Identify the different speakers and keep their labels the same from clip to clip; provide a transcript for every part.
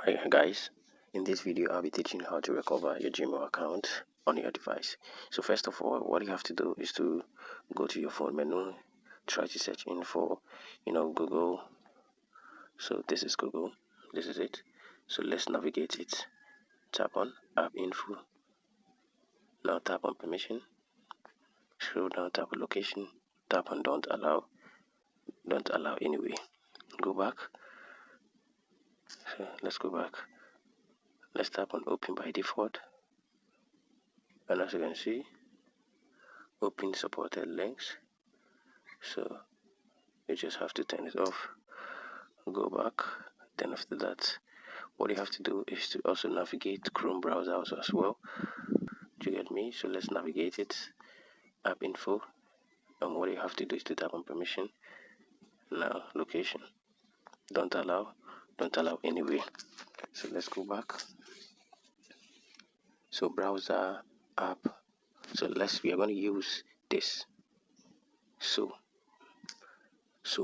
Speaker 1: Hi guys, in this video I'll be teaching you how to recover your Gmail account on your device. So first of all, what you have to do is to go to your phone menu, try to search in for Google. So this is Google, this is it. So let's navigate it. Tap on app info, now tap on permission, scroll down, tap on location, tap on don't allow anyway. Go back. So let's go back. Let's tap on open by default, and as you can see, open supported links. So you just have to turn it off, go back. Then after that, what you have to do is to also navigate Chrome browser also as well. Do you get me? So let's navigate it, app info, and what you have to do is to tap on permission. Now location, don't allow anyway. So let's go back. So browser, app. So we are going to use this. So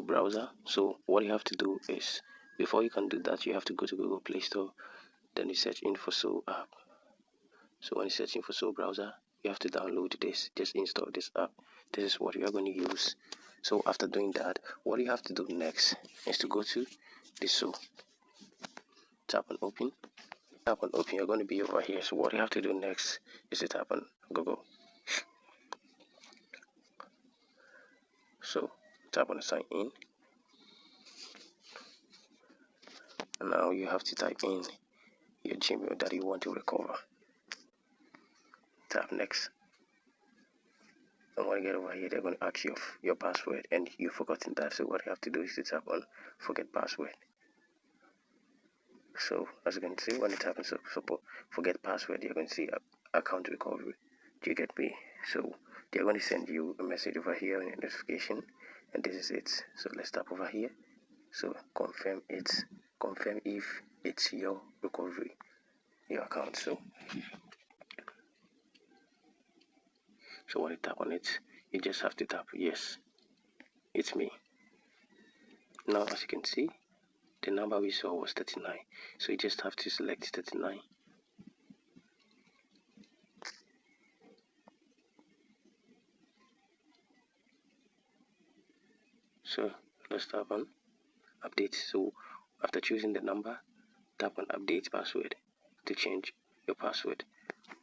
Speaker 1: browser. So what you have to do is, before you can do that, you have to go to Google Play Store. Then you search in for Soul app. So when you're searching for Soul browser, you have to download this. Just install this app. This is what you are going to use. So after doing that, what you have to do next is to go to the Soul. Tap on open. Tap on open. You're going to be over here. So what you have to do next is to tap on Google. So tap on sign in. And now you have to type in your Gmail that you want to recover. Tap next. And when you get over here, they're going to ask you your password, and you've forgotten that. So what you have to do is to tap on forget password. So as you can see, when you tap on support forget password, you're going to see account recovery. Do you get me? So they're going to send you a message over here on your notification, and this is it. So let's tap over here. So confirm if it's your recovery, your account. So when you tap on it, you just have to tap yes, it's me. Now as you can see, the number we saw was 39, so you just have to select 39. So let's tap on update. So after choosing the number, tap on update password to change your password.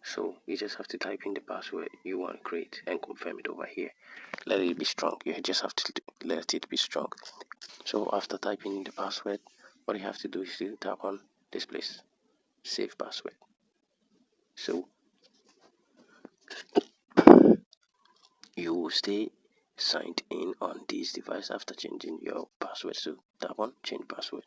Speaker 1: So you just have to type in the password you want to create and confirm it over here. Let it be strong. You just have to let it be strong. So after typing in the password, what you have to do is to tap on this place, save password. So you will stay signed in on this device after changing your password. So tap on change password.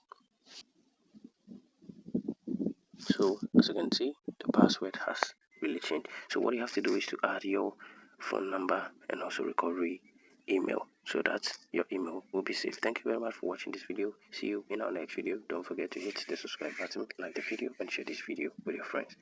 Speaker 1: So as you can see, the password has really changed. So what you have to do is to add your phone number and also recovery email, so that your email will be saved. Thank you very much for watching this video. See you in our next video. Don't forget to hit the subscribe button, like the video, and share this video with your friends.